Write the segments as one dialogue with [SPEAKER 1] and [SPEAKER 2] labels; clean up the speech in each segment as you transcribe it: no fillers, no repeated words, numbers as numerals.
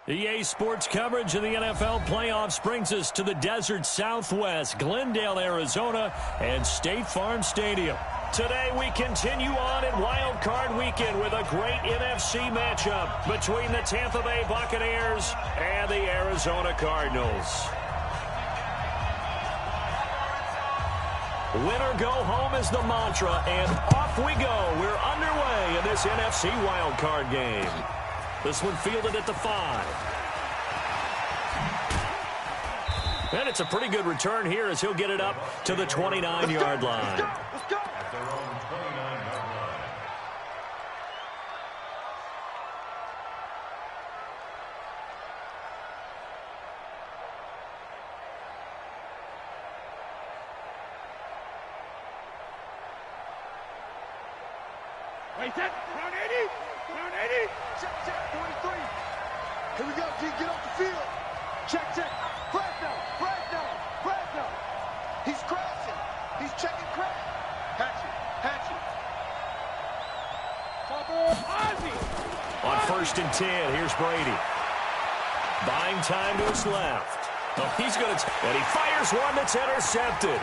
[SPEAKER 1] EA Sports coverage of the NFL playoffs brings us to the desert Southwest, Glendale, Arizona, and State Farm Stadium. Today we continue on in Wild Card Weekend with a great NFC matchup between the Tampa Bay Buccaneers and the Arizona Cardinals. Win or go home is the mantra, and off we go. We're underway in this NFC Wild Card game. This one fielded at the 5. And it's a pretty good return here as he'll get it up to the 29-yard line.
[SPEAKER 2] Let's go. Wait, that round 80. Round 80. Check, 43. Here we go, G. Get off the field. Check. Fresno. He's crashing. He's checking crash. Hatchet. Ozzie.
[SPEAKER 1] On 1st and 10, here's Brady. Buying time to his left. Oh, he's going to, and he fires one that's intercepted.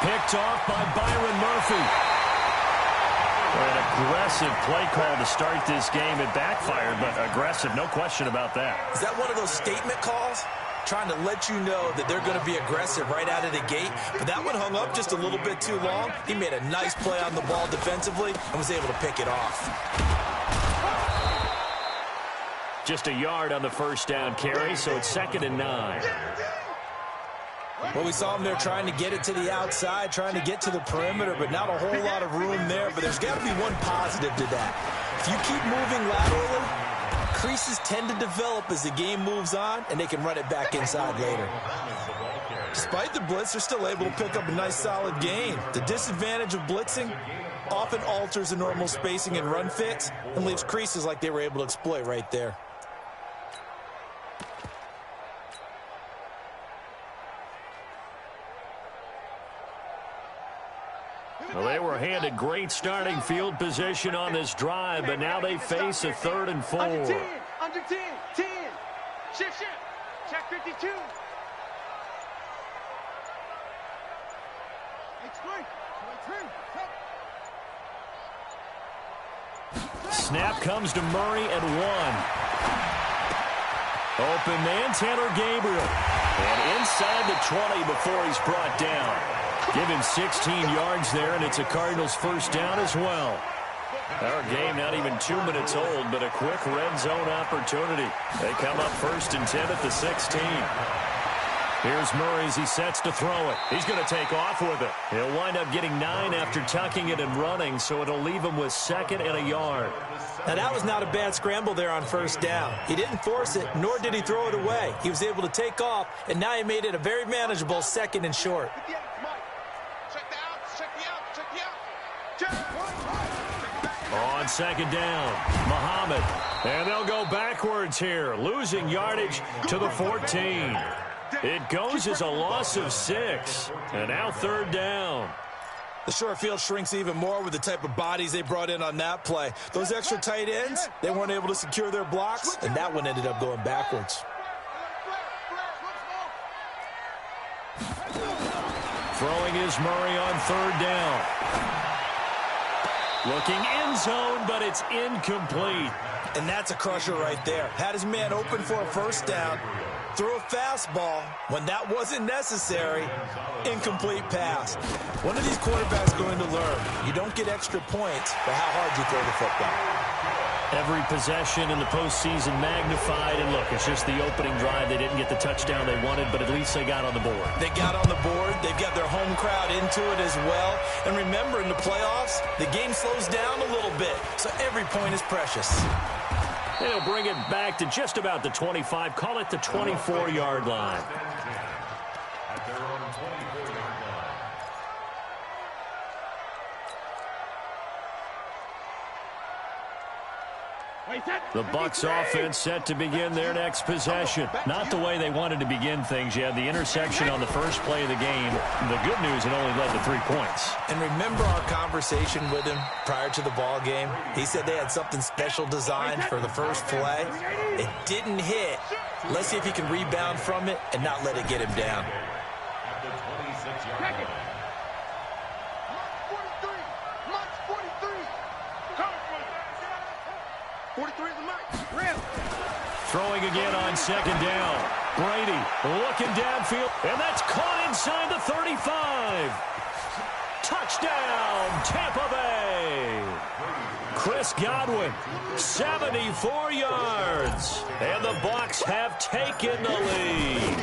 [SPEAKER 1] Picked off by Byron Murphy. An aggressive play call to start this game. It backfired, but aggressive, no question about that.
[SPEAKER 3] Is that one of those statement calls? Trying to let you know that they're going to be aggressive right out of the gate. But that one hung up just a little bit too long. He made a nice play on the ball defensively and was able to pick it off.
[SPEAKER 1] Just a yard on the first down carry, so it's 2nd and 9.
[SPEAKER 3] Well, we saw him there trying to get it to the outside, trying to get to the perimeter, but not a whole lot of room there. But there's got to be one positive to that. If you keep moving laterally, creases tend to develop as the game moves on, and they can run it back inside later. Despite the blitz, they're still able to pick up a nice, solid gain. The disadvantage of blitzing often alters the normal spacing and run fits and leaves creases like they were able to exploit right there.
[SPEAKER 1] Well, they were handed great starting field position on this drive, but now they face a 3rd and 4.
[SPEAKER 2] Under 10. 10. Shift. Check 52.
[SPEAKER 1] Snap comes to Murray at 1. Open man, Tanner Gabriel. And inside the 20 before he's brought down. Give him 16 yards there, and it's a Cardinals first down as well. Our game not even 2 minutes old, but a quick red zone opportunity. They come up 1st and 10 at the 16. Here's Murray as he sets to throw it. He's going to take off with it. He'll wind up getting 9 after tucking it and running, so it'll leave him with 2nd and a yard.
[SPEAKER 3] Now, that was not a bad scramble there on 1st down. He didn't force it, nor did he throw it away. He was able to take off, and now he made it a very manageable 2nd and short.
[SPEAKER 1] On 2nd down, Muhammad. And they'll go backwards here, losing yardage to the 14. It goes as a loss of 6. And now 3rd down.
[SPEAKER 3] The short field shrinks even more with the type of bodies they brought in on that play. Those extra tight ends, they weren't able to secure their blocks, and that one ended up going backwards.
[SPEAKER 1] Throwing is Murray on 3rd down. Looking end zone, but it's incomplete.
[SPEAKER 3] And that's a crusher right there. Had his man open for a 1st down. Threw a fastball when that wasn't necessary. Incomplete pass. One of these quarterbacks going to learn. You don't get extra points for how hard you throw the football.
[SPEAKER 1] Every possession in the postseason magnified. And look, it's just the opening drive. They didn't get the touchdown they wanted, but at least they got on the board.
[SPEAKER 3] They got on the board. They've got their home crowd into it as well. And remember, in the playoffs, the game slows down a little bit. So every point is precious.
[SPEAKER 1] They'll bring it back to just about the 25. Call it the 24-yard line. The Bucs offense set to begin their next possession. Not the way they wanted to begin things. You had the interception on the first play of the game. The good news, it only led to 3 points.
[SPEAKER 3] And remember our conversation with him prior to the ball game? He said they had something special designed for the first play. It didn't hit. Let's see if he can rebound from it and not let it get him down.
[SPEAKER 2] 43 is the mic.
[SPEAKER 1] Throwing again on second down. Brady looking downfield, and that's caught inside the 35. Touchdown, Tampa Bay. Chris Godwin, 74 yards. And the Bucs have taken the lead.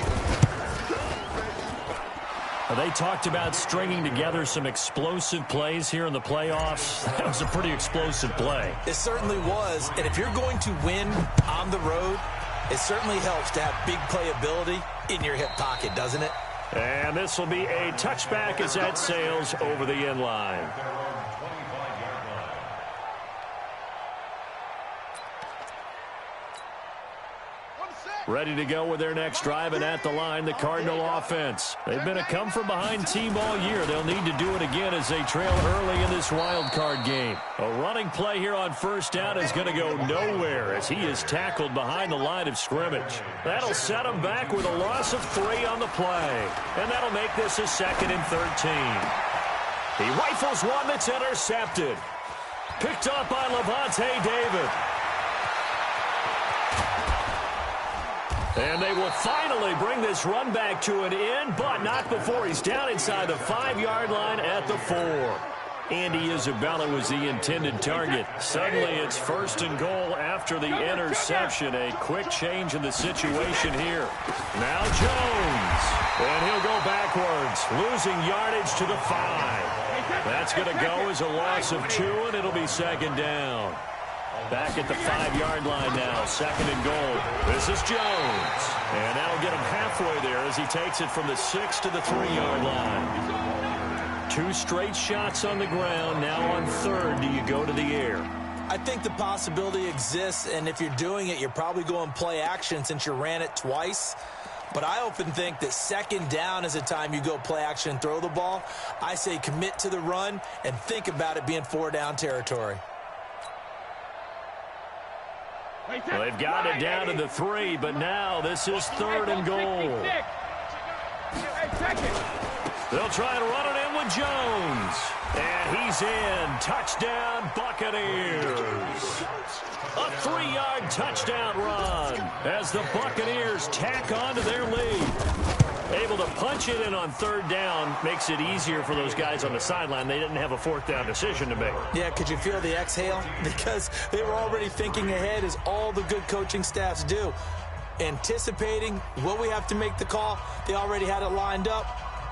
[SPEAKER 1] They talked about stringing together some explosive plays here in the playoffs. That was a pretty explosive play.
[SPEAKER 3] It certainly was. And if you're going to win on the road, it certainly helps to have big playability in your hip pocket, doesn't it?
[SPEAKER 1] And this will be a touchback as that sails over the end line. Ready to go with their next drive, and at the line, the Cardinal offense. They've been a come-from-behind team all year. They'll need to do it again as they trail early in this wild card game. A running play here on first down is going to go nowhere as he is tackled behind the line of scrimmage. That'll set him back with a loss of 3 on the play, and that'll make this a 2nd and 13. He rifles one that's intercepted. Picked up by Levante David. And they will finally bring this run back to an end, but not before he's down inside the 5-yard line at the 4. Andy Isabella was the intended target. Suddenly it's 1st and goal after the interception. A quick change in the situation here. Now Jones. And he'll go backwards, losing yardage to the 5. That's going to go as a loss of 2, and it'll be 2nd down. Back at the 5-yard line now, 2nd and goal. This is Jones. And that'll get him halfway there as he takes it from the 6 to the 3-yard line. 2 straight shots on the ground. Now on 3rd, do you go to the air?
[SPEAKER 3] I think the possibility exists, and if you're doing it, you're probably going play action since you ran it twice. But I often think that 2nd down is the time you go play action and throw the ball. I say commit to the run and think about it being 4-down territory.
[SPEAKER 1] Well, they've got it down to the 3, but now this is 3rd and goal. They'll try to run it in with Jones. And he's in. Touchdown, Buccaneers. A 3-yard touchdown run as the Buccaneers tack on to their lead. Able to punch it in on 3rd down makes it easier for those guys on the sideline. They didn't have a 4th down decision to make.
[SPEAKER 3] Yeah, could you feel the exhale? Because they were already thinking ahead, as all the good coaching staffs do. Anticipating what we have to make the call. They already had it lined up.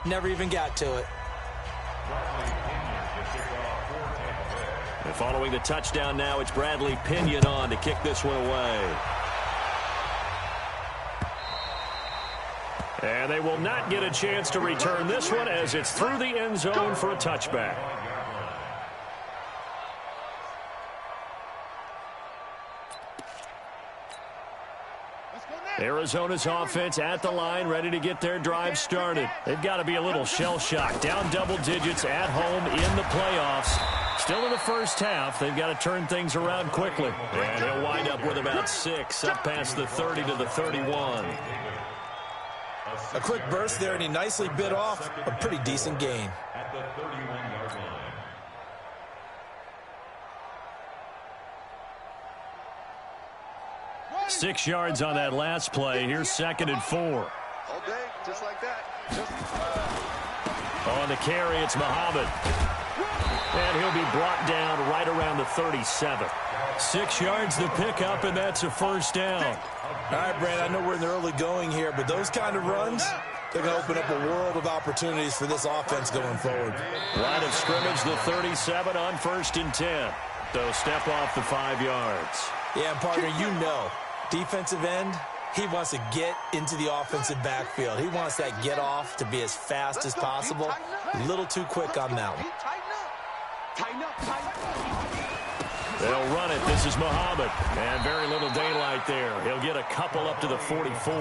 [SPEAKER 3] Never even got to it.
[SPEAKER 1] And following the touchdown now, it's Bradley Pinion on to kick this one away. And they will not get a chance to return this one as it's through the end zone for a touchback. Arizona's offense at the line, ready to get their drive started. They've got to be a little shell-shocked. Down double digits at home in the playoffs. Still in the first half. They've got to turn things around quickly. And he'll wind up with about 6 up past the 30 to the 31.
[SPEAKER 3] A quick burst there, and he nicely bit off a pretty decent gain.
[SPEAKER 4] At the 31-yard line.
[SPEAKER 1] 6 yards on that last play. Here's 2nd and 4.
[SPEAKER 2] All day, just like that.
[SPEAKER 1] On the carry, it's Muhammad. And he'll be brought down right around the 37. 6 yards the pickup, and that's a 1st down.
[SPEAKER 3] All right, Brad, I know we're in the early going here, but those kind of runs, they're going to open up a world of opportunities for this offense going forward.
[SPEAKER 1] Line of scrimmage, the 37 on 1st and 10. So step off the 5 yards.
[SPEAKER 3] Yeah, partner, you know, defensive end, he wants to get into the offensive backfield. He wants that get off to be as fast as possible. A little too quick on that one.
[SPEAKER 2] Tighten up, tighten up.
[SPEAKER 1] They'll run it. This is Muhammad. And very little daylight there. He'll get a couple up to the 44.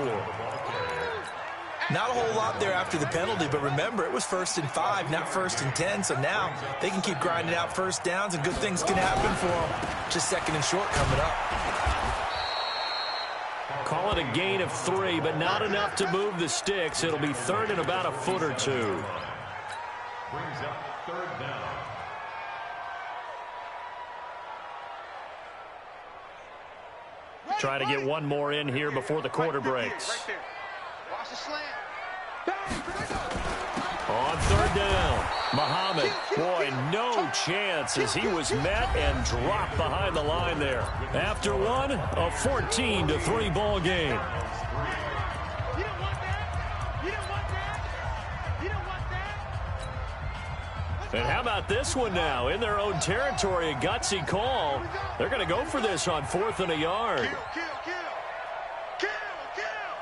[SPEAKER 3] Not a whole lot there after the penalty, but remember, it was 1st and 5, not 1st and 10. So now they can keep grinding out first downs, and good things can happen for them. Just 2nd and short coming up.
[SPEAKER 1] Call it a gain of 3, but not enough to move the sticks. It'll be 3rd and about a foot or 2.
[SPEAKER 4] Brings up 3rd down.
[SPEAKER 1] Trying to get one more in here before the quarter breaks.
[SPEAKER 2] Right there. Watch the slant.
[SPEAKER 1] On 3rd down, Muhammad. Boy, no chance as he was met and dropped behind the line there. After one, a 14-3 ball game.
[SPEAKER 2] You don't want that. You don't want that. You don't want that.
[SPEAKER 1] And how about this one now? In their own territory, a gutsy call. They're going to go for this on 4th and a yard.
[SPEAKER 2] Kill, kill, kill. Kill, kill.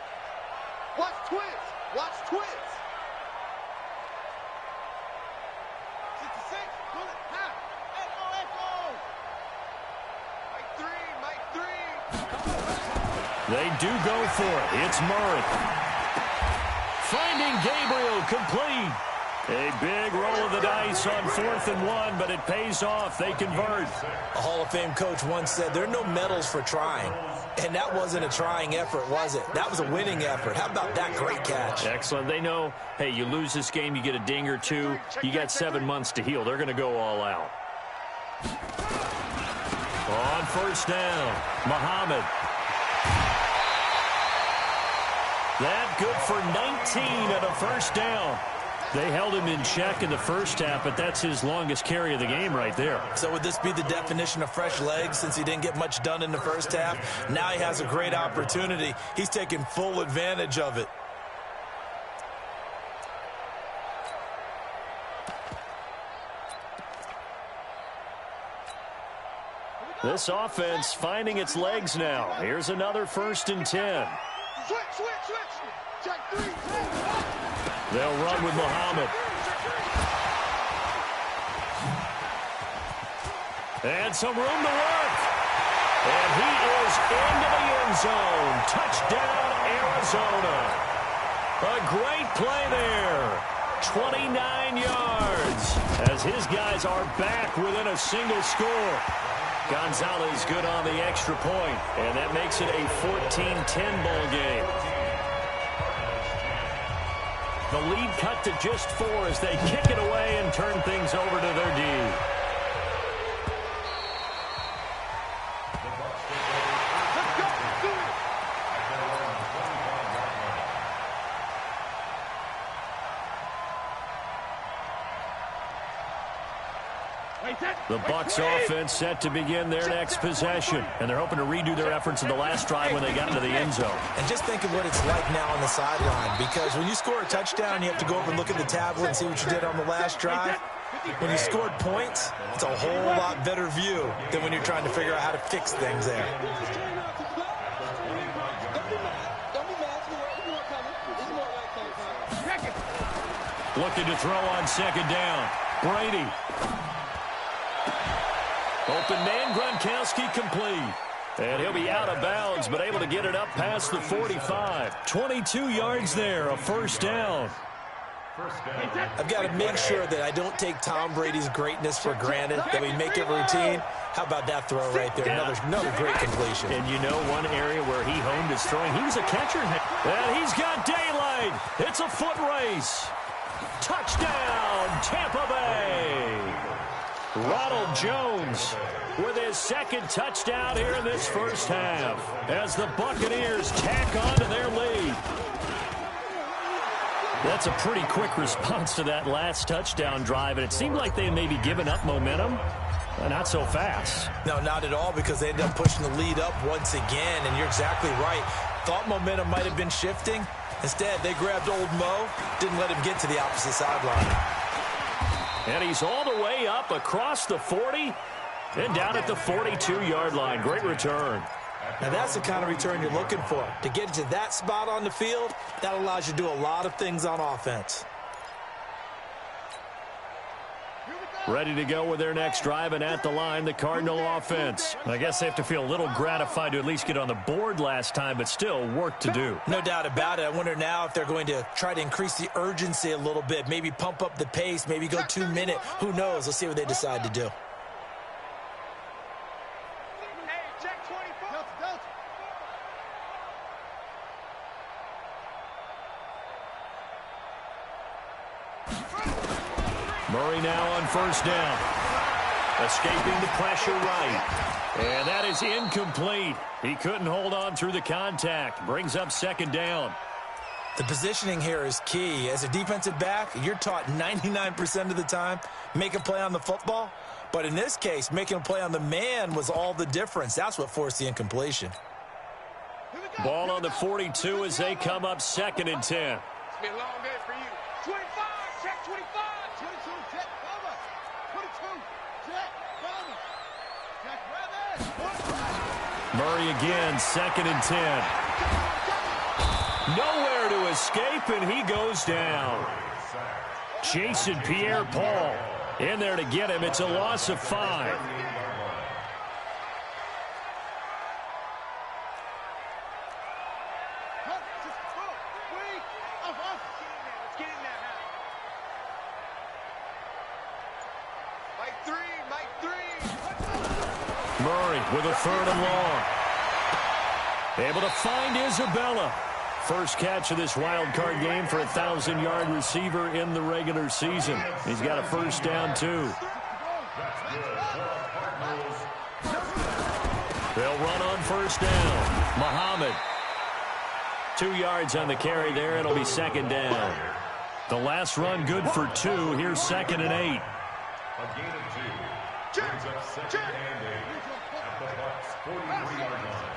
[SPEAKER 2] Watch twins. Watch twins. 66. Pull it. Ha. Echo, echo. Mike 3.
[SPEAKER 1] They do go for it. It's Murray. Finding Gabriel complete. A big roll of the dice on 4th and 1, but it pays off. They convert.
[SPEAKER 3] A Hall of Fame coach once said, there are no medals for trying. And that wasn't a trying effort, was it? That was a winning effort. How about that great catch?
[SPEAKER 1] Excellent. They know, hey, you lose this game, you get a ding or two. You got 7 months to heal. They're going to go all out. On 1st down, Muhammad. That good for 19 at a 1st down. They held him in check in the first half, but that's his longest carry of the game right there.
[SPEAKER 3] So would this be the definition of fresh legs since he didn't get much done in the first half? Now he has a great opportunity. He's taking full advantage of it.
[SPEAKER 1] This offense finding its legs now. Here's another 1st and 10.
[SPEAKER 2] Switch, switch, switch. Check 3.
[SPEAKER 1] They'll run with Muhammad. And some room to work. And he is into the end zone. Touchdown, Arizona. A great play there. 29 yards as his guys are back within a single score. Gonzalez good on the extra point, and that makes it a 14-10 ball game. The lead cut to just 4 as they kick it away and turn things over to their D. The Bucs offense set to begin their next possession, and they're hoping to redo their efforts in the last drive when they got into the end zone.
[SPEAKER 3] And just think of what it's like now on the sideline, because when you score a touchdown, you have to go over and look at the tablet and see what you did on the last drive. When you scored points, it's a whole lot better view than when you're trying to figure out how to fix things there.
[SPEAKER 1] Looking to throw on 2nd down. Brady. Open man, Gronkowski complete. And he'll be out of bounds, but able to get it up past the 45. 22 yards there, a 1st down.
[SPEAKER 3] I've got to make sure that I don't take Tom Brady's greatness for granted, that we make it routine. How about that throw right there? Another great completion.
[SPEAKER 1] And you know one area where he honed his throwing, he was a catcher. And he's got daylight. It's a foot race. Touchdown, Tampa Bay. Ronald Jones with his 2nd touchdown here in this first half as the Buccaneers tack on to their lead. That's a pretty quick response to that last touchdown drive, and it seemed like they had maybe given up momentum. Not so fast.
[SPEAKER 3] No, not at all, because they ended up pushing the lead up once again, and you're exactly right. Thought momentum might have been shifting. Instead, they grabbed old Mo, didn't let him get to the opposite sideline.
[SPEAKER 1] And he's all the way up across the 40 and down at the 42-yard line. Great return.
[SPEAKER 3] Now, that's the kind of return you're looking for. To get to that spot on the field, that allows you to do a lot of things on offense.
[SPEAKER 2] Here we go.
[SPEAKER 1] Ready to go with their next drive, and at the line, the Cardinal offense. I guess they have to feel a little gratified to at least get on the board last time, but still work to do.
[SPEAKER 3] No doubt about it. I wonder now if they're going to try to increase the urgency a little bit, maybe pump up the pace, maybe go 2 minute. Who knows? Let's see what they decide to do.
[SPEAKER 1] Murray now on first down. Escaping the pressure right. And that is incomplete. He couldn't hold on through the contact. Brings up second down.
[SPEAKER 3] The positioning here is key. As a defensive back, you're taught 99% of the time, make a play on the football. But in this case, making a play on the man was all the difference. That's what forced the incompletion.
[SPEAKER 1] Ball on the 42 as they come up 2nd and 10.
[SPEAKER 2] It's been a long day for you. 25, check 25. 22, check, cover. 22, check, cover. Check, brother.
[SPEAKER 1] Murray again, 2nd and 10. Nowhere to escape, and he goes down. Jason Pierre-Paul in there to get him. It's a loss of 5. Murray with a 3rd and long. Able to find Isabella. First catch of this wild card game for a 1,000-yard receiver in the regular season. He's got a first down, too. They'll run on first down. Muhammad. 2 yards on the carry there. It'll be 2nd down. The last run good for 2. Here's 2nd and 8.
[SPEAKER 4] A gain of 2. Brings up 2nd and 8 at the Bucs' 43-yard line.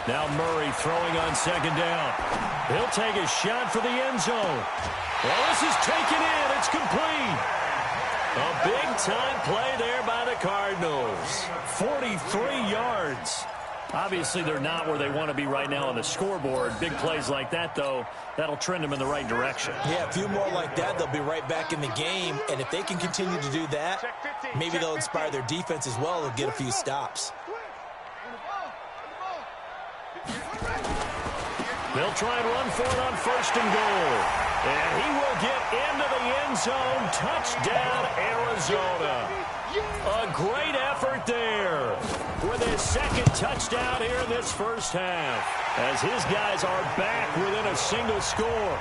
[SPEAKER 1] Now Murray throwing on 2nd down. He'll take a shot for the end zone. Well, this is taken in. It's complete. A big-time play there by the Cardinals. 43 yards. Obviously, they're not where they want to be right now on the scoreboard. Big plays like that, though, that'll trend them in the right direction.
[SPEAKER 3] Yeah, a few more like that, they'll be right back in the game. And if they can continue to do that, maybe they'll inspire their defense as well and get a few stops.
[SPEAKER 1] They'll try and run for it on 1st and goal. And he will get into the end zone. Touchdown, Arizona. A great effort there with his 2nd touchdown here in this first half, as his guys are back within a single score.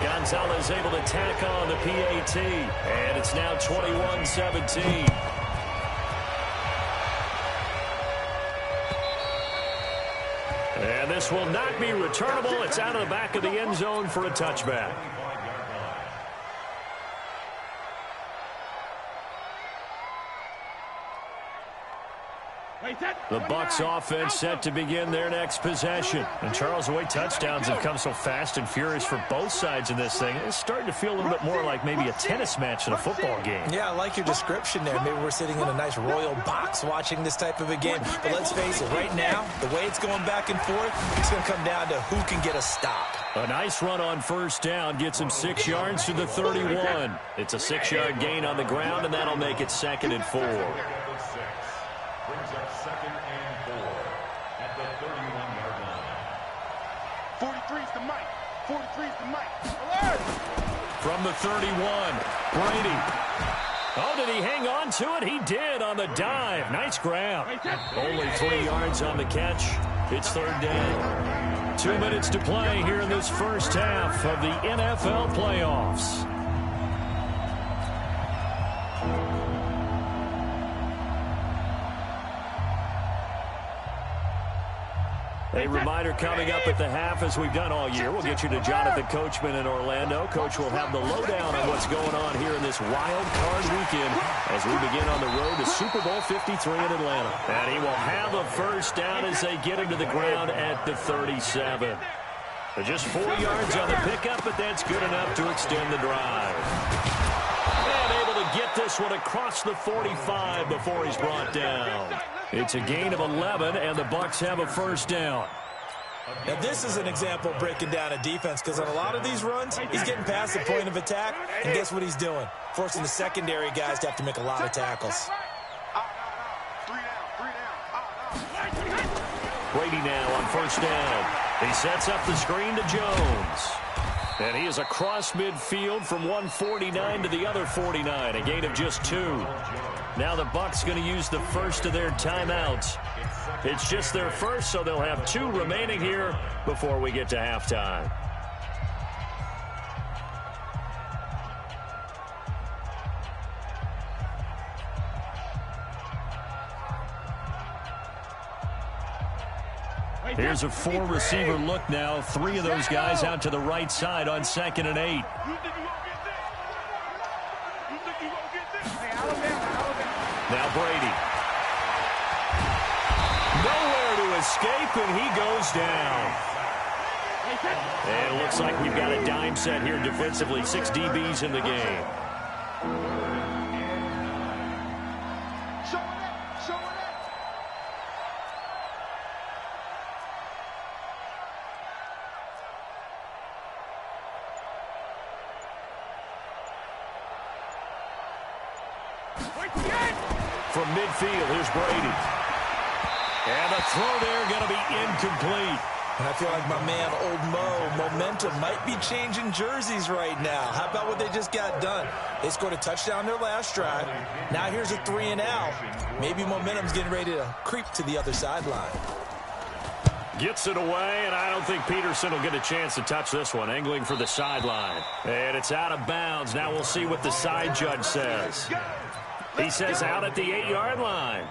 [SPEAKER 1] Gonzalez able to tack on the PAT, and it's now 21-17. And this will not be returnable. It's out of the back of the end zone for a touchback. The Bucs offense set to begin their next possession. And Charles, the way touchdowns have come so fast and furious for both sides in this thing, it's starting to feel a little bit more like maybe a tennis match than a football game.
[SPEAKER 3] Yeah, I like your description there. Maybe we're sitting in a nice royal box watching this type of a game. But let's face it, right now, the way it's going back and forth, it's going to come down to who can get a stop.
[SPEAKER 1] A nice run on first down gets him 6 yards to the 31. It's a 6-yard gain on the ground, and that'll make it 2nd and 4.
[SPEAKER 4] Brings up 2nd and 4 at the 31-yard line.
[SPEAKER 2] 43's the mic. 43's the mic. Alert!
[SPEAKER 1] From the 31, Brady. Oh, did he hang on to it? He did on the dive. Nice grab. Only 3 yards on the catch. It's 3rd down. 2 minutes to play here in this first half of the NFL playoffs. A reminder coming up at the half, as we've done all year. We'll get you to Jonathan Coachman in Orlando. Coach will have the lowdown on what's going on here in this wild card weekend as we begin on the road to Super Bowl 53 in Atlanta. And he will have a first down as they get him to the ground at the 37. So just 4 yards on the pickup, but that's good enough to extend the drive. And able to get this one across the 45 before he's brought down. It's a gain of 11, and the Bucs have a first down.
[SPEAKER 3] Now, this is an example of breaking down a defense because on a lot of these runs, he's getting past the point of attack, and guess what he's doing? Forcing the secondary guys to have to make a lot of tackles.
[SPEAKER 1] Brady now on first down. He sets up the screen to Jones. And he is across midfield from 149 to the other 49, a gain of just 2. Now the Bucs going to use the first of their timeouts. It's just their first, so they'll have 2 remaining here before we get to halftime. Here's a 4-receiver look now. 3 of those guys out to the right side on 2nd and 8. Now Brady. Nowhere to escape, and he goes down. And it looks like we've got a dime set here defensively. 6 DBs in the game. From midfield, here's Brady. And the throw there going to be incomplete.
[SPEAKER 3] And I feel like my man, Old Mo, momentum might be changing jerseys right now. How about what they just got done? They scored a touchdown their last drive. Now here's a 3 and out. Maybe momentum's getting ready to creep to the other sideline.
[SPEAKER 1] Gets it away, and I don't think Peterson will get a chance to touch this one. Angling for the sideline. And it's out of bounds. Now we'll see what the side judge says. He says out at the 8-yard line.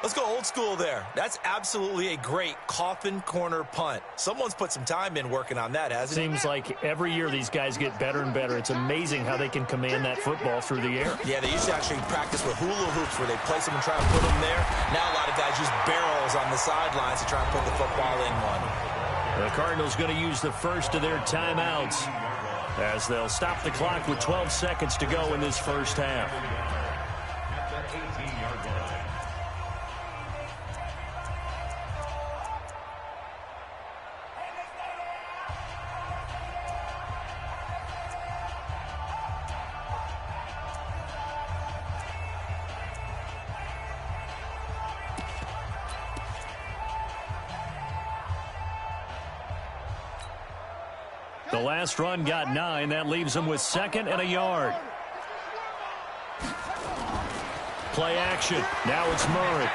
[SPEAKER 3] Let's go old school there. That's absolutely a great coffin corner punt. Someone's put some time in working on that, hasn't he?
[SPEAKER 1] Seems like every year these guys get better and better. It's amazing how they can command that football through the air.
[SPEAKER 3] Yeah, they used to actually practice with hula hoops where they place them and try to put them there. Now a lot of guys use barrels on the sidelines to try and put the football in one.
[SPEAKER 1] The Cardinals going to use the first of their timeouts as they'll stop the clock with 12 seconds to go in this first half. The last run got 9. That leaves them with 2nd and a yard. Play action. Now it's Murray.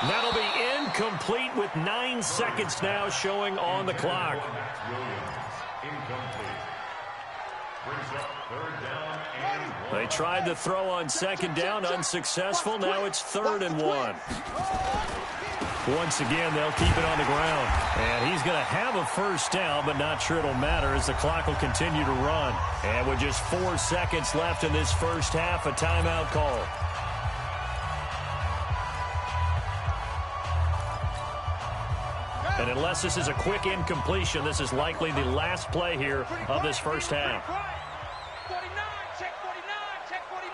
[SPEAKER 1] That'll be incomplete with 9 seconds now showing on the clock. They tried to throw on 2nd down, unsuccessful. Now it's 3rd and 1. Once again, they'll keep it on the ground. And he's going to have a first down, but not sure it'll matter as the clock will continue to run. And with just 4 seconds left in this first half, a timeout call. And unless this is a quick incompletion, this is likely the last play here of this first half.
[SPEAKER 2] 49, check 49, check 49.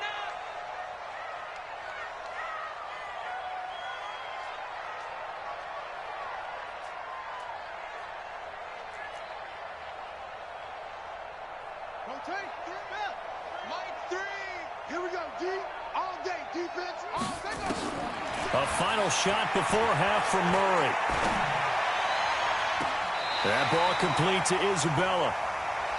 [SPEAKER 2] Rotate, 3 left. Mike 3. Here we go, D. All day, defense, all day.
[SPEAKER 1] A final shot before half from Murray. That ball complete to Isabella.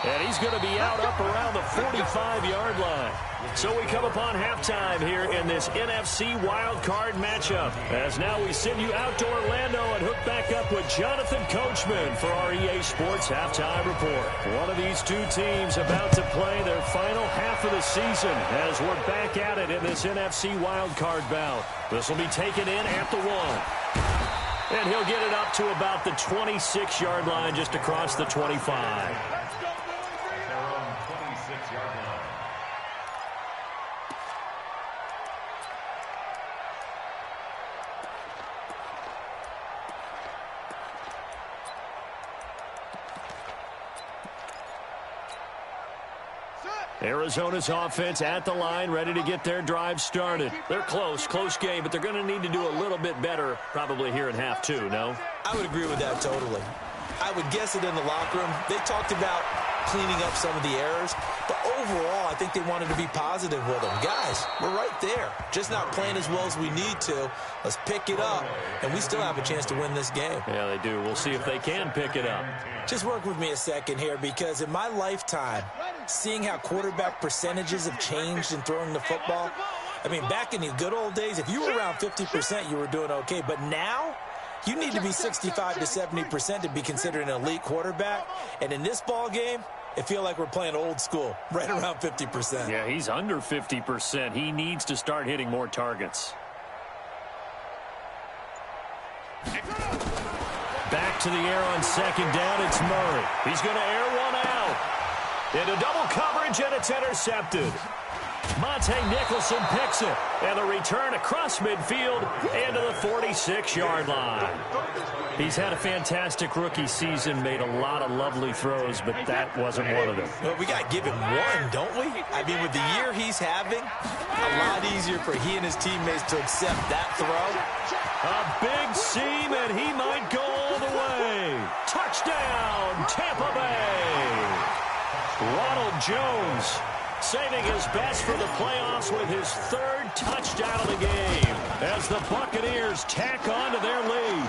[SPEAKER 1] And he's going to be out up around the 45-yard line. So we come upon halftime here in this NFC wildcard matchup. As now we send you out to Orlando and hook back up with Jonathan Coachman for our EA Sports Halftime Report. One of these two teams about to play their final half of the season as we're back at it in this NFC wildcard bout. This will be taken in at the 1. And he'll get it up to about the 26-yard line just across the 25. Arizona's offense at the line, ready to get their drive started. They're close game, but they're going to need to do a little bit better probably here in half two, no?
[SPEAKER 3] I would agree with that totally. I would guess it in the locker room. They talked about cleaning up some of the errors, but overall, I think they wanted to be positive with them. Guys, we're right there. Just not playing as well as we need to. Let's pick it up, and we still have a chance to win this game.
[SPEAKER 1] Yeah, they do. We'll see if they can pick it up.
[SPEAKER 3] Just work with me a second here, because in my lifetime, seeing how quarterback percentages have changed in throwing the football, I mean, back in the good old days, if you were around 50%, you were doing okay. But now, you need to be 65 to 70% to be considered an elite quarterback. And in this ball game, it feels like we're playing old school, right around 50%.
[SPEAKER 1] Yeah, he's under 50%. He needs to start hitting more targets. Back to the air on second down, it's Murray. He's going to air one out. Into double coverage, and it's intercepted. Monte Nicholson picks it, and the return across midfield into the 46-yard line. He's had a fantastic rookie season, made a lot of lovely throws, but that wasn't one of them.
[SPEAKER 3] Well, we got to give him one, don't we? I mean, with the year he's having, a lot easier for he and his teammates to accept that throw.
[SPEAKER 1] A big seam, and he might go all the way. Touchdown, Tampa Bay. Ronald Jones saving his best for the playoffs with his third touchdown of the game as the Buccaneers tack on to their lead.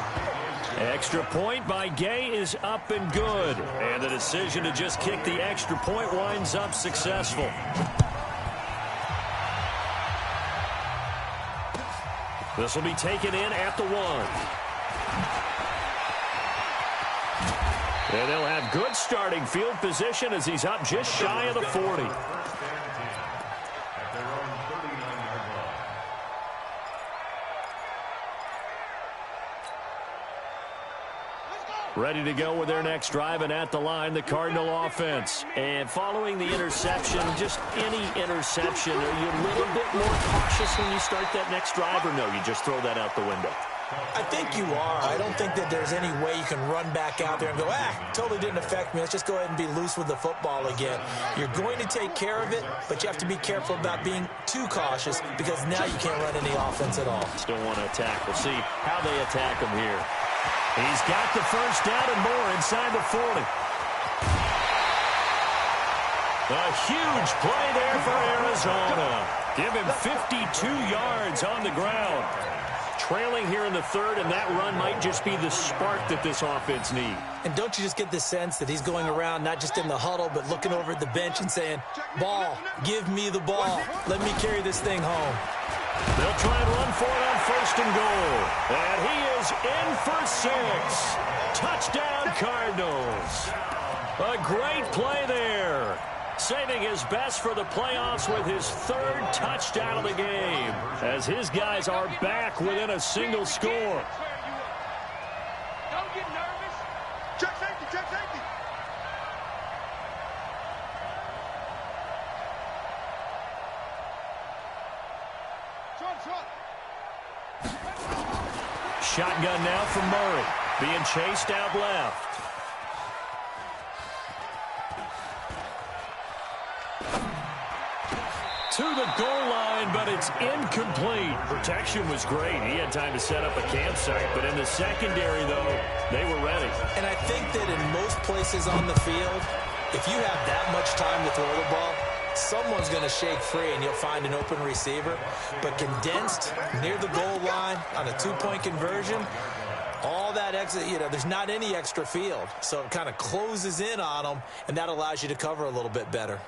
[SPEAKER 1] Extra point by Gay is up and good, and the decision to just kick the extra point winds up successful. This will be taken in at the 1. And they'll have good starting field position as he's up just shy of the 40. Ready to go with their next drive, and at the line, the Cardinal offense. And following the interception, just any interception, are you a little bit more cautious when you start that next drive, or no, you just throw that out the window?
[SPEAKER 3] I think you are. I don't think that there's any way you can run back out there and go, totally didn't affect me. Let's just go ahead and be loose with the football again. You're going to take care of it, but you have to be careful about being too cautious because now you can't run any offense at all.
[SPEAKER 1] Still want to attack. We'll see how they attack him here. He's got the first down and more inside the 40. A huge play there for Arizona. Give him 52 yards on the ground. Trailing here in the third, and that run might just be the spark that this offense needs.
[SPEAKER 3] And don't you just get the sense that he's going around not just in the huddle, but looking over at the bench and saying, ball, give me the ball. Let me carry this thing home.
[SPEAKER 1] They'll try and run for it on first and goal. And he is in for 6. Touchdown, Cardinals. A great play there. Saving his best for the playoffs with his third touchdown of the game, as his guys are back within a single score.
[SPEAKER 2] Don't get nervous. Check safety, check safety.
[SPEAKER 1] Shotgun now from Murray, being chased out left. To the goal line, but it's incomplete. Protection was great. He had time to set up a campsite, but in the secondary, though, they were ready.
[SPEAKER 3] And I think that in most places on the field, if you have that much time to throw the ball, someone's going to shake free and you'll find an open receiver. But condensed near the goal line on a 2-point conversion, all that extra, there's not any extra field. So it kind of closes in on them, and that allows you to cover a little bit better.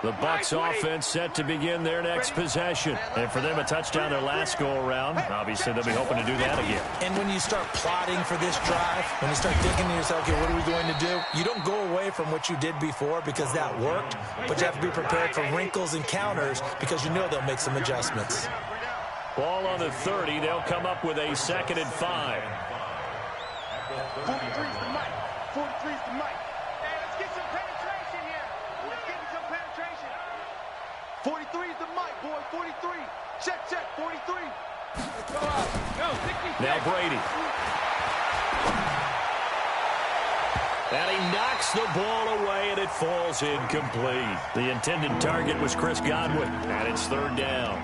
[SPEAKER 1] The Bucs offense set to begin their next possession. And for them, a touchdown their last go-around. Obviously, they'll be hoping to do that again.
[SPEAKER 3] And when you start plotting for this drive, when you start thinking to yourself, okay, what are we going to do? You don't go away from what you did before because that worked, but you have to be prepared for wrinkles and counters because you know they'll make some adjustments.
[SPEAKER 1] Ball on the 30. They'll come up with a 2nd and 5.
[SPEAKER 2] 43's the mic. 43's the mic. Hey, let's get some penetration here. Let's get some penetration. 43 is the mic, boy. 43. Check, 43. Let's go out. Go, 66.
[SPEAKER 1] Now Brady. And he knocks the ball away, and it falls incomplete. The intended target was Chris Godwin, and it's third down.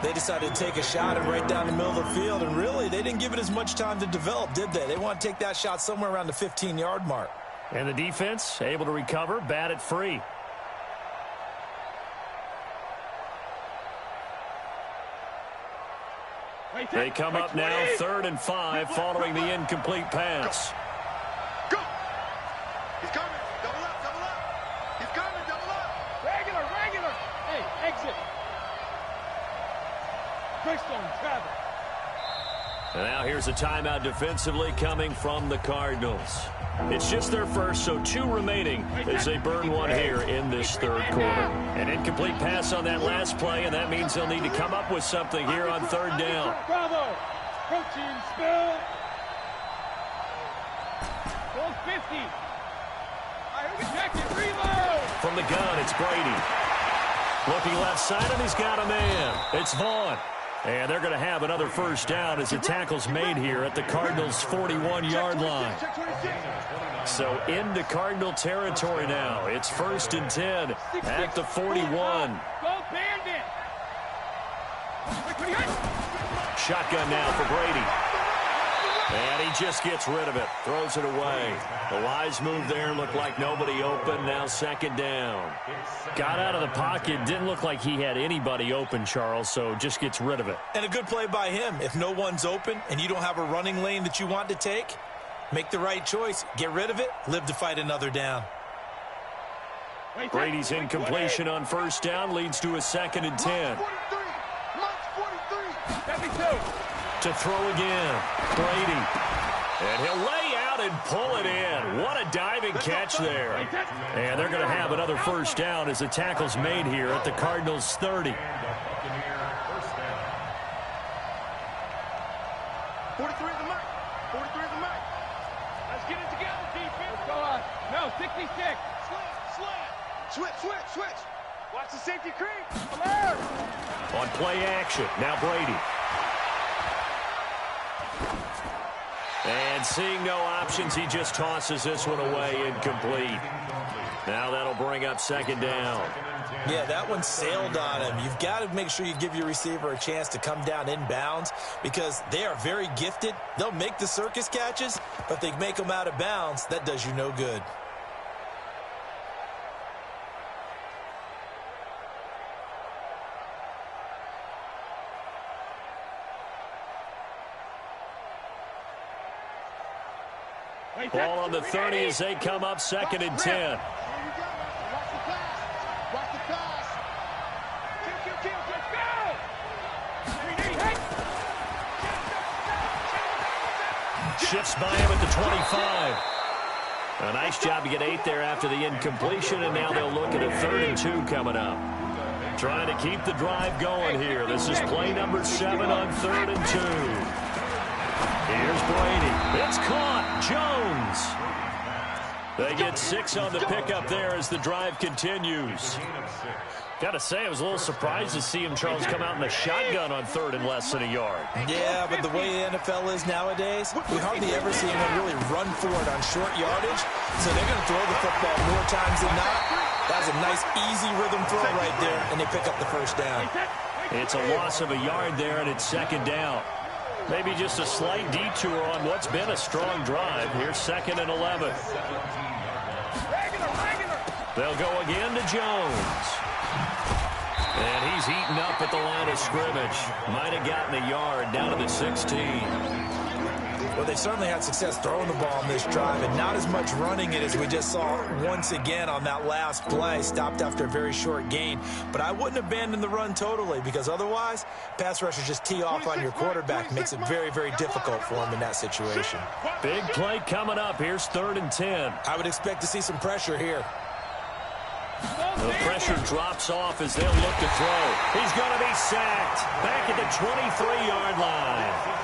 [SPEAKER 3] They decided to take a shot and right down the middle of the field, and really, they didn't give it as much time to develop, did they? They want to take that shot somewhere around the 15-yard mark.
[SPEAKER 1] And the defense able to recover, bat it free. They come up now 3rd and 5 following the incomplete pass.
[SPEAKER 2] Go! He's coming. Double up, double up. He's coming, double up. Regular. Hey, exit. Greystone, travel.
[SPEAKER 1] And now here's a timeout defensively coming from the Cardinals. It's just their first, so 2 remaining as they burn one here in this third quarter. An incomplete pass on that last play, and that means they'll need to come up with something here on 3rd down.
[SPEAKER 2] Bravo! Protein spill. 450. Jacket, reload.
[SPEAKER 1] From the gun, it's Brady. Looking left side, and he's got a man. It's Vaughn. And they're going to have another first down as the tackle's made here at the Cardinals' 41-yard line. So into Cardinal territory now. It's 1st and 10 at the 41.
[SPEAKER 2] Go Bandit!
[SPEAKER 1] Shotgun now for Brady. And he just gets rid of it. Throws it away. The wise move there. Looked like nobody open. Now 2nd down. Got out of the pocket. Didn't look like he had anybody open, Charles, so just gets rid of it.
[SPEAKER 3] And a good play by him. If no one's open and you don't have a running lane that you want to take, make the right choice. Get rid of it. Live to fight another down.
[SPEAKER 1] Brady's incompletion on 1st down leads to a 2nd and 10. To throw again. Brady. And he'll lay out and pull it in. What a diving catch there. And they're going to have another first down as the tackle's made here at the Cardinals' 30.
[SPEAKER 2] 43 is the mark. 43 is the mark. Let's get it together, defense. Go on. No, 66. Slant. Switch. Watch the safety creep. Alert.
[SPEAKER 1] On play action. Now Brady. And seeing no options, he just tosses this one away incomplete. Now that'll bring up 2nd down.
[SPEAKER 3] Yeah, that one sailed on him. You've got to make sure you give your receiver a chance to come down inbounds because they are very gifted. They'll make the circus catches, but if they make them out of bounds, that does you no good.
[SPEAKER 1] Ball on the 30 as they come up 2nd and 10. Shifts by him at the 25. A nice job to get 8 there after the incompletion, and now they'll look at a 3rd and 2 coming up. Trying to keep the drive going here. This is play number 7 on 3rd and 2. Here's Brady. It's caught. Jones. They get 6 on the pickup there as the drive continues. Got to say, I was a little surprised to see him, Charles, come out in the shotgun on 3rd and less than a yard.
[SPEAKER 3] Yeah, but the way the NFL is nowadays, we hardly ever see anyone really run for it on short yardage. So they're going to throw the football more times than not. That was a nice, easy rhythm throw right there, and they pick up the first down.
[SPEAKER 1] It's a loss of a yard there, and it's 2nd down. Maybe just a slight detour on what's been a strong drive. Here's 2nd and 11. They'll go again to Jones. And he's eaten up at the line of scrimmage. Might have gotten a yard down to the 16.
[SPEAKER 3] Well, they certainly had success throwing the ball on this drive and not as much running it as we just saw once again on that last play. Stopped after a very short gain. But I wouldn't abandon the run totally because otherwise, pass rushers just tee off on your quarterback. Makes it very, very difficult for him in that situation.
[SPEAKER 1] Big play coming up. Here's 3rd and 10.
[SPEAKER 3] I would expect to see some pressure here.
[SPEAKER 1] The pressure drops off as they'll look to throw. He's going to be sacked back at the 23-yard line.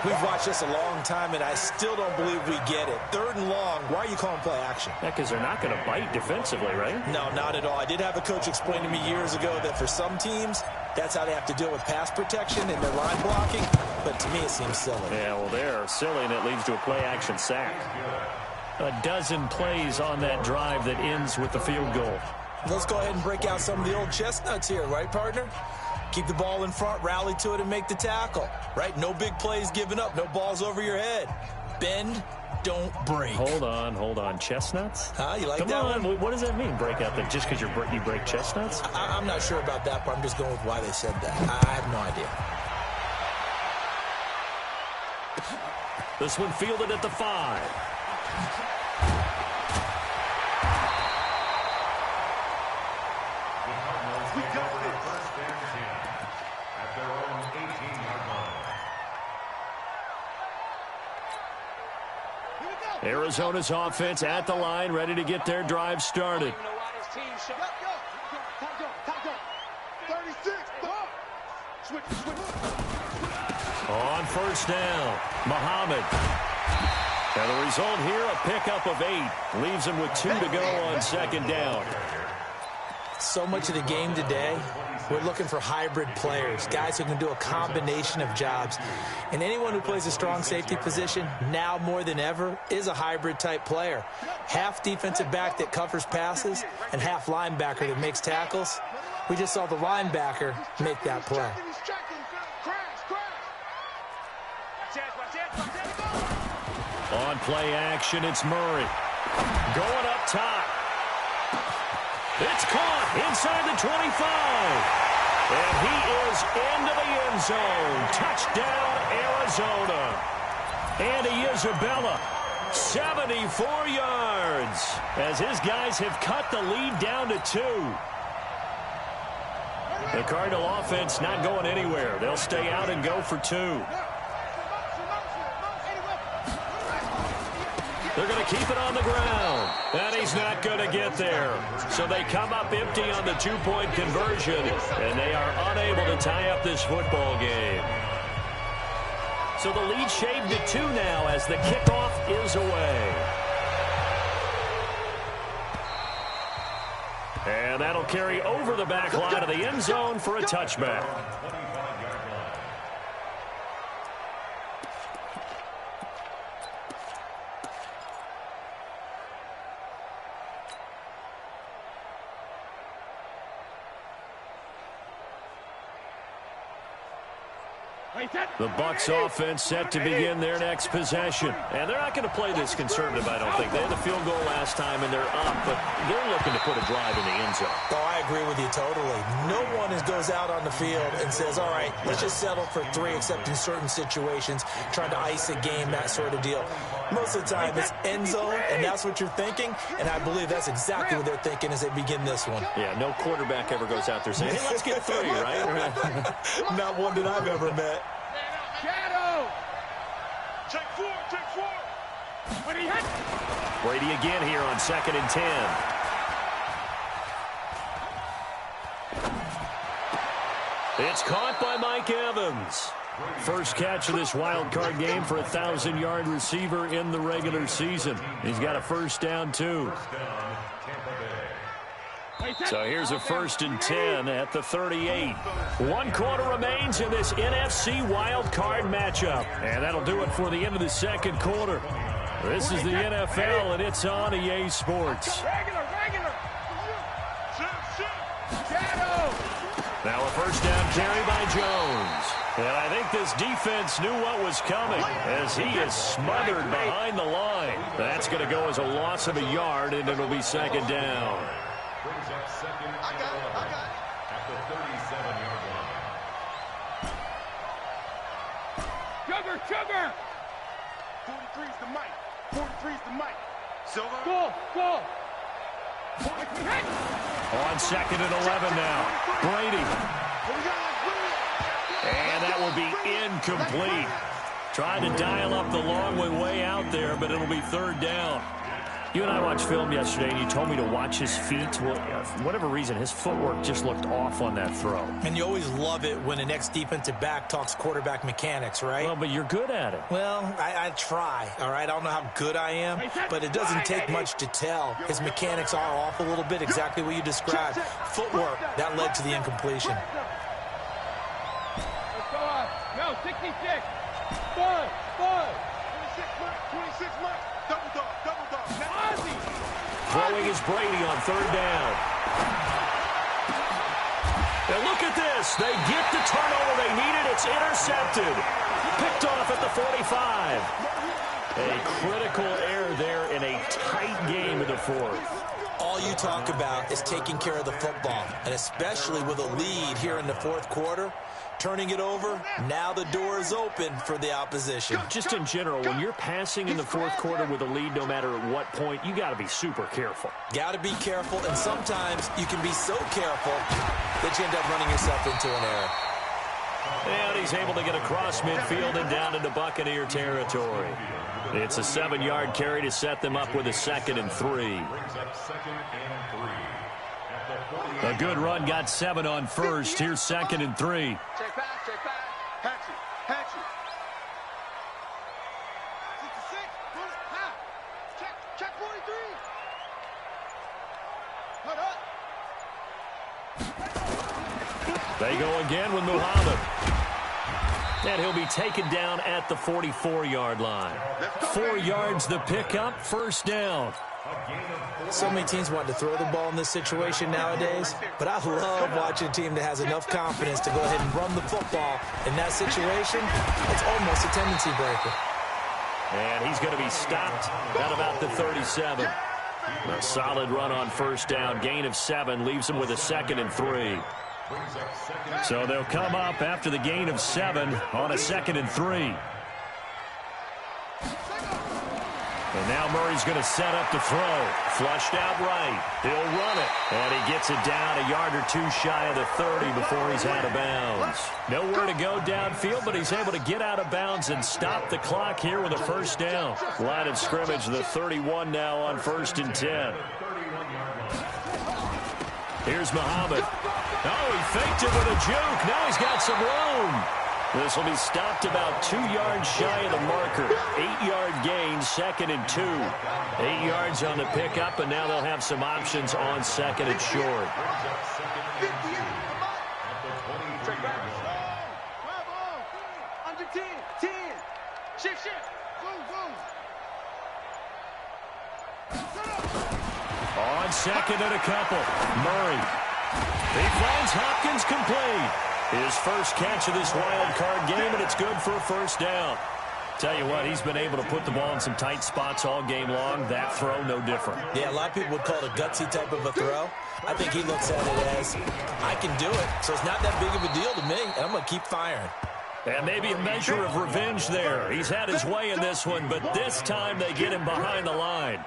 [SPEAKER 3] We've watched this a long time, and I still don't believe we get it. 3rd and long, why are you calling play action?
[SPEAKER 1] Yeah, because they're not going to bite defensively, right?
[SPEAKER 3] No, not at all. I did have a coach explain to me years ago that for some teams, that's how they have to deal with pass protection and their line blocking. But to me, it seems silly.
[SPEAKER 1] Yeah, well, they're silly, and it leads to a play action sack. a dozen plays on that drive that ends with the field goal.
[SPEAKER 3] Let's go ahead and break out some of the old chestnuts here, right, partner? Keep the ball in front, rally to it, and make the tackle, right? No big plays given up, no balls over your head. Bend, don't break.
[SPEAKER 1] Hold on. Chestnuts?
[SPEAKER 3] Huh? You like
[SPEAKER 1] Come
[SPEAKER 3] that
[SPEAKER 1] on.
[SPEAKER 3] one?
[SPEAKER 1] What does that mean, break out? Just because you break chestnuts?
[SPEAKER 3] I'm not sure about that, but I'm just going with why they said that. I have no idea.
[SPEAKER 1] This one fielded at the 5.
[SPEAKER 4] We got it. First and 10 at their own 18-yard line.
[SPEAKER 1] Arizona's offense at the line, ready to get their drive started.
[SPEAKER 2] 36. Switch.
[SPEAKER 1] On first down, Muhammad. And the result here, a pickup of 8. Leaves him with 2 to go on second down.
[SPEAKER 3] So much of the game today, we're looking for hybrid players, guys who can do a combination of jobs. And anyone who plays a strong safety position, now more than ever, is a hybrid-type player. Half defensive back that covers passes and half linebacker that makes tackles. We just saw the linebacker make that play.
[SPEAKER 1] On play action, it's Murray. Going up top. It's caught inside the 25. And he is into the end zone. Touchdown, Arizona. Andy Isabella, 74 yards. As his guys have cut the lead down to 2. The Cardinal offense not going anywhere. They'll stay out and go for 2. They're going to keep it on the ground. And he's not going to get there. So they come up empty on the 2-point conversion. And they are unable to tie up this football game. So the lead shaved to 2 now as the kickoff is away. And that'll carry over the back line of the end zone for a touchback. The Bucs offense set to begin their next possession. And they're not going to play this conservative, I don't think. They had the field goal last time, and they're up, but they're looking to put a drive in the end zone.
[SPEAKER 3] Oh, I agree with you totally. No one goes out on the field and says, all right, let's just settle for 3, except in certain situations, trying to ice a game, that sort of deal. Most of the time, it's end zone, and that's what you're thinking, and I believe that's exactly what they're thinking as they begin this one.
[SPEAKER 1] Yeah, no quarterback ever goes out there saying, hey, let's get 3, right?
[SPEAKER 3] Not one that I've ever met.
[SPEAKER 2] Shadow! Check 4.
[SPEAKER 1] Brady again here on 2nd and 10. It's caught by Mike Evans. First catch of this wild card game for a 1,000-yard receiver in the regular season. He's got a first down, too. So here's a 1st and 10 at the 38. 1 quarter remains in this NFC wild card matchup. And that'll do it for the end of the 2nd quarter. This is the NFL, and it's on EA Sports. Now a first down carry by Jones. And I think this defense knew what was coming as he is smothered behind the line. That's going to go as a loss of a yard, and it'll be 2nd down.
[SPEAKER 4] Brings up 2nd and 11 at the 37-yard line.
[SPEAKER 2] Sugar! 43's the mic. 43's the mic. Silver. Go!
[SPEAKER 1] On 2nd and 11 now. Brady. And that will be incomplete. Trying to dial up the long way out there, but it'll be 3rd down. You and I watched film yesterday, and you told me to watch his feet. Well, for whatever reason, his footwork just looked off on that throw.
[SPEAKER 3] And you always love it when an ex-defensive back talks quarterback mechanics, right?
[SPEAKER 1] Well, but you're good at it.
[SPEAKER 3] Well, I try, all right? I don't know how good I am, but it doesn't take much to tell. His mechanics are off a little bit, exactly what you described. Footwork, that led to the incompletion.
[SPEAKER 2] Let's go on. No, 66. 5. 26 months. Double dog, double dog. Ozzy.
[SPEAKER 1] Throwing is Brady on third down. And look at this. They get the turnover they needed. It's intercepted. Picked off at the 45. A critical error there in a tight game in the fourth.
[SPEAKER 3] All you talk about is taking care of the football, and especially with a lead here in the fourth quarter, turning it over, now the door is open for the opposition.
[SPEAKER 1] Just in general, when you're passing in the fourth quarter with a lead, no matter at what point, you got to be super careful.
[SPEAKER 3] Got to be careful, and sometimes you can be so careful that you end up running yourself into an error.
[SPEAKER 1] And he's able to get across midfield and down into Buccaneer territory. It's a 7-yard carry to set them up with a 2nd and 3. A good run got 7 on first. Here's 2nd and 3.
[SPEAKER 2] Check back, check back. Hatch it, hatch it. 66, pull it, ha. Check 43. Hold up.
[SPEAKER 1] They go again with Muhammad. And he'll be taken down at the 44-yard line. 4 yards the pickup, first down.
[SPEAKER 3] So many teams want to throw the ball in this situation nowadays, but I love watching a team that has enough confidence to go ahead and run the football. In that situation, it's almost a tendency breaker.
[SPEAKER 1] And he's going to be stopped at about the 37. A solid run on first down. Gain of 7 leaves him with a 2nd and 3. So they'll come up after the gain of 7 on a 2nd and 3. And now Murray's going to set up to throw. Flushed out right. He'll run it. And he gets it down a yard or 2 shy of the 30 before he's out of bounds. Nowhere to go downfield, but he's able to get out of bounds and stop the clock here with a first down. Line of scrimmage, the 31 now on 1st and 10. Here's Muhammad. Oh, he faked it with a juke. Now he's got some room. This will be stopped about 2 yards shy of the marker. 8-yard gain, 2nd and 2. 8 yards on the pickup, and now they'll have some options on 2nd and short.
[SPEAKER 2] Under 10, 10. Shift.
[SPEAKER 1] On 2nd and a couple. Murray. He finds Hopkins complete. His first catch of this wild card game, and it's good for a first down. Tell you what, he's been able to put the ball in some tight spots all game long. That throw, no different.
[SPEAKER 3] Yeah, a lot of people would call it a gutsy type of a throw. I think he looks at it as, I can do it, so it's not that big of a deal to me, and I'm going to keep firing.
[SPEAKER 1] And maybe a measure of revenge there. He's had his way in this one, but this time they get him behind the line.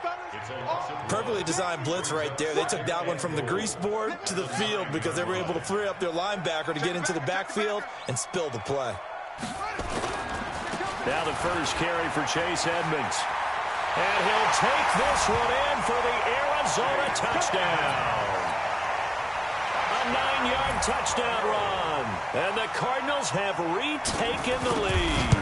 [SPEAKER 3] Perfectly designed blitz right there. They took that one from the grease board to the field because they were able to free up their linebacker to get into the backfield and spill the play.
[SPEAKER 1] Now the first carry for Chase Edmonds. And he'll take this one in for the Arizona touchdown. A 9-yard touchdown run. And the Cardinals have retaken the lead.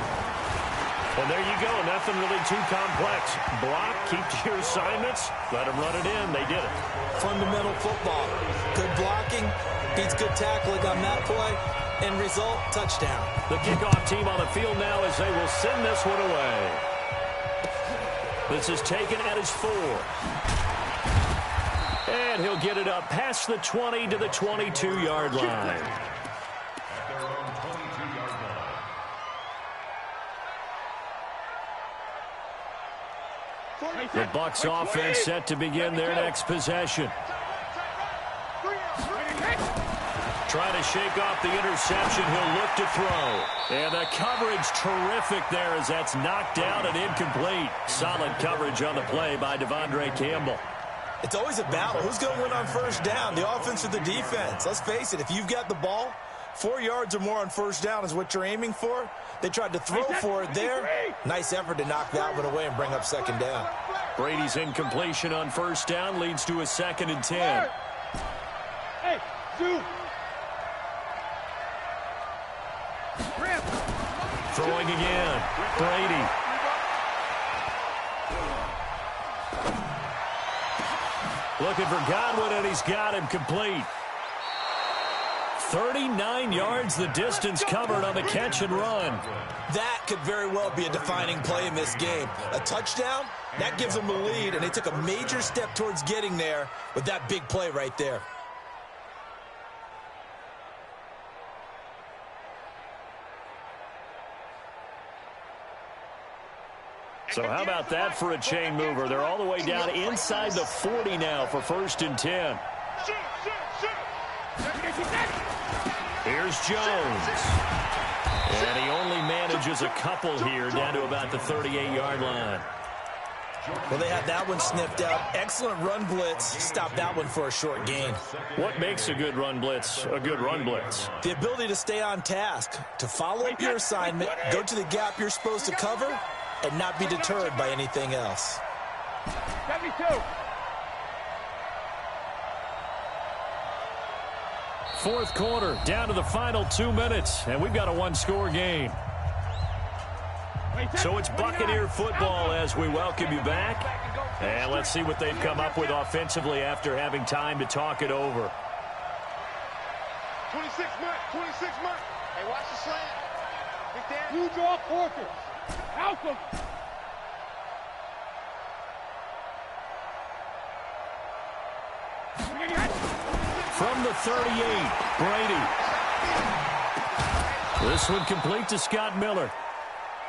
[SPEAKER 1] And there you go. Nothing really too complex. Block, keep to your assignments, let them run it in. They did it.
[SPEAKER 3] Fundamental football. Good blocking beats good tackling on that play. End result, touchdown.
[SPEAKER 1] The kickoff team on the field now as they will send this one away. This is taken at his 4. And he'll get it up past the 20 to the 22-yard line. The Bucs offense set to begin their next possession. Trying to shake off the interception. He'll look to throw. And the coverage terrific there as that's knocked down and incomplete. Solid coverage on the play by Devondre Campbell.
[SPEAKER 3] It's always a battle. Who's going to win on first down, the offense or the defense? Let's face it, if you've got the ball, 4 yards or more on first down is what you're aiming for. They tried to throw for it there. Nice effort to knock that one away and bring up second down.
[SPEAKER 1] Brady's incompletion on first down leads to a 2nd and 10.
[SPEAKER 2] Hey, shoot.
[SPEAKER 1] Throwing again. Brady. Looking for Godwin, and he's got him complete. 39 yards the distance covered on the catch and run.
[SPEAKER 3] That could very well be a defining play in this game. A touchdown, that gives them the lead, and they took a major step towards getting there with that big play right there.
[SPEAKER 1] So how about that for a chain mover? They're all the way down inside the 40 now for 1st and 10. Here's Jones. And he only manages a couple here down to about the 38-yard line.
[SPEAKER 3] Well, they had that one sniffed out. Excellent run blitz. Stopped that one for a short gain.
[SPEAKER 1] What makes a good run blitz a good run blitz?
[SPEAKER 3] The ability to stay on task, to follow up your assignment, go to the gap you're supposed to cover, and not be deterred by anything else.
[SPEAKER 2] 72.
[SPEAKER 1] Fourth quarter, down to the final 2 minutes, and we've got a one-score game. So it's Buccaneer football as we welcome you back. And let's see what they've come up with offensively after having time to talk it over.
[SPEAKER 2] 26 months, 26 months. Hey, watch the slant. Big Dan.
[SPEAKER 5] You draw quarters. Outcome.
[SPEAKER 1] From the 38, Brady. This one complete to Scott Miller.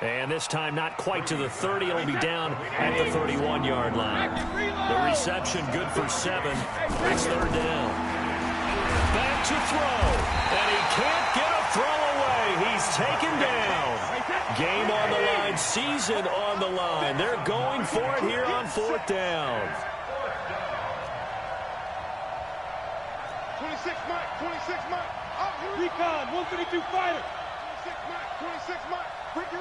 [SPEAKER 1] And this time not quite to the 30. It'll be down at the 31-yard line. The reception good for 7. It's 3rd down. Back to throw. And he can't get a throw away. He's taken down. Game on the line. Season on the line. They're going for it here on 4th down.
[SPEAKER 2] 26 months, 26 months. Oh,
[SPEAKER 5] Recon, 132 fighter.
[SPEAKER 2] 26 months, 26 months. Ricky.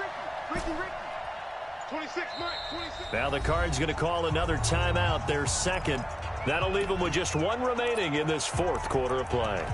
[SPEAKER 2] 26 months, 26.
[SPEAKER 1] Now the Cards going to call another timeout, their second. That'll leave them with just one remaining in this 4th quarter of play.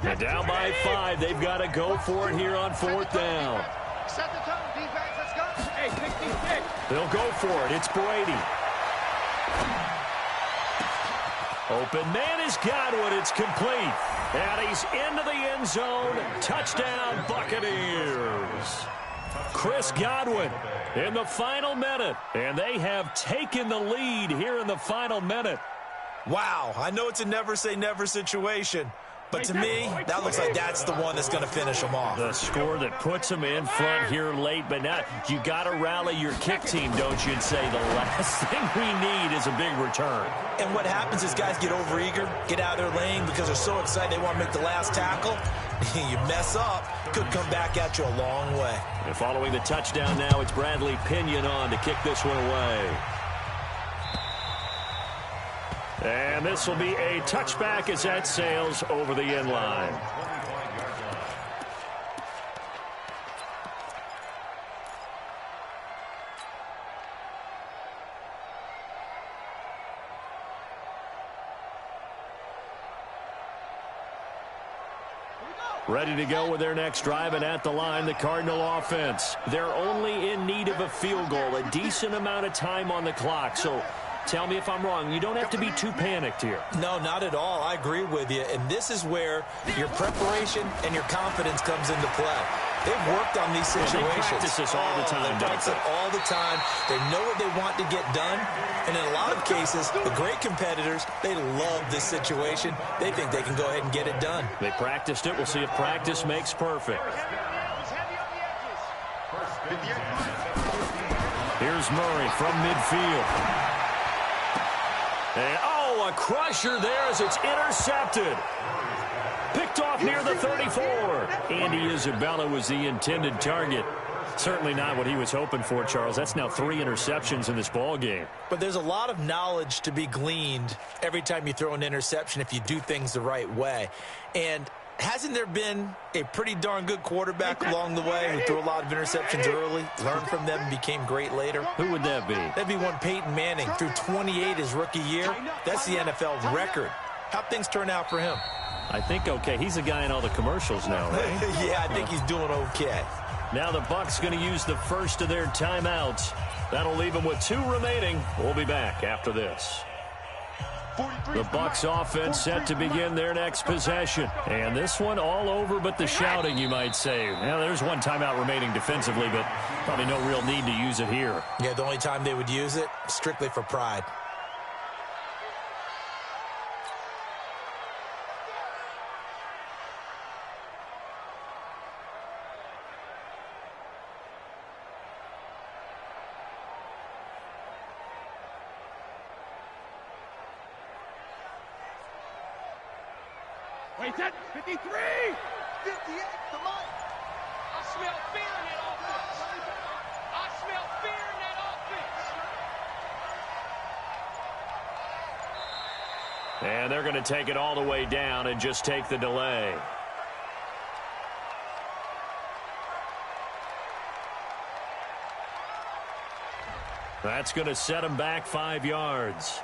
[SPEAKER 1] And down by 5. They've got to go for it here on 4th down.
[SPEAKER 2] Set the tone, defense, let's go.
[SPEAKER 5] Hey, 66.
[SPEAKER 1] They'll go for it. It's Brady. Open man is Godwin. It's complete. And he's into the end zone. Touchdown, Buccaneers. Chris Godwin in the final minute. And they have taken the lead here in the final minute.
[SPEAKER 3] Wow, I know it's a never say never situation, but to me, that looks like that's the one that's going to finish them off.
[SPEAKER 1] The score that puts them in front here late, but now you got to rally your kick team, don't you, and say the last thing we need is a big return.
[SPEAKER 3] And what happens is guys get overeager, get out of their lane because they're so excited they want to make the last tackle. You mess up, could come back at you a long way.
[SPEAKER 1] And following the touchdown now, it's Bradley Pinion on to kick this one away. And this will be a touchback as that sails over the end line. Ready to go with their next drive, and at the line, the Cardinal offense. They're only in need of a field goal, a decent amount of time on the clock. So tell me if I'm wrong. You don't have to be too panicked here.
[SPEAKER 3] No, not at all. I agree with you. And this is where your preparation and your confidence comes into play. They've worked on these situations.
[SPEAKER 1] They practice this all the time,
[SPEAKER 3] They practice it all the time. They know what they want to get done. And in a lot of cases, the great competitors, they love this situation. They think they can go ahead and get it done.
[SPEAKER 1] They practiced it. We'll see if practice makes perfect. Here's Murray from midfield. And, oh, a crusher there as it's intercepted. Picked off near the 34. Andy Isabella was the intended target. Certainly not what he was hoping for, Charles. That's now 3 interceptions in this ball game.
[SPEAKER 3] But there's a lot of knowledge to be gleaned every time you throw an interception if you do things the right way. And Hasn't there been a pretty darn good quarterback along the way who threw a lot of interceptions early, learned from them, and became great later?
[SPEAKER 1] Who would that be?
[SPEAKER 3] That'd be one Peyton Manning, threw 28 his rookie year. That's the NFL record. How'd things turn out for him?
[SPEAKER 1] I think okay. He's a guy in all the commercials now, right?
[SPEAKER 3] Yeah, I think he's doing okay.
[SPEAKER 1] Now the Bucs going to use the first of their timeouts. That'll leave them with 2 remaining. We'll be back after this. The Bucs offense set to begin their next possession. And this one all over but the shouting, you might say. Now, there's one timeout remaining defensively, but probably no real need to use it here.
[SPEAKER 3] Yeah, the only time they would use it, strictly for pride.
[SPEAKER 5] Wait, that 53!
[SPEAKER 2] 58, the mic.
[SPEAKER 6] I smell fear in that offense. I smell fear in that offense.
[SPEAKER 1] And they're going to take it all the way down and just take the delay. That's going to set them back 5 yards.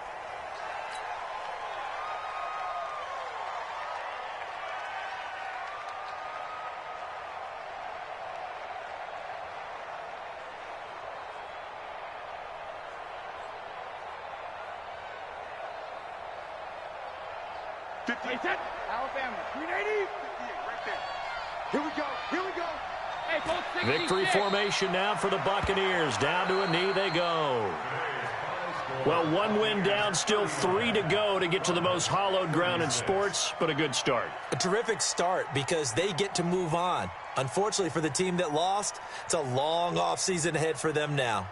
[SPEAKER 5] Wait, that Alabama, 380!
[SPEAKER 2] 58, right there. Here we go. Here we go.
[SPEAKER 5] Hey, both 66.
[SPEAKER 1] Victory formation now for the Buccaneers. Down to a knee they go. Well, 1 win down, still 3 to go to get to the most hallowed ground in sports, but a good start.
[SPEAKER 3] A terrific start because they get to move on. Unfortunately for the team that lost, it's a long offseason ahead for them now.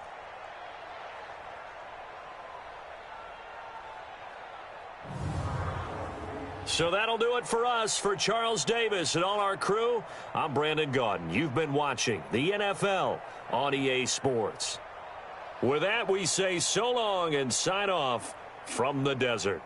[SPEAKER 1] So that'll do it for us. For Charles Davis and all our crew, I'm Brandon Gaudin. You've been watching the NFL on EA Sports. With that, we say so long and sign off from the desert.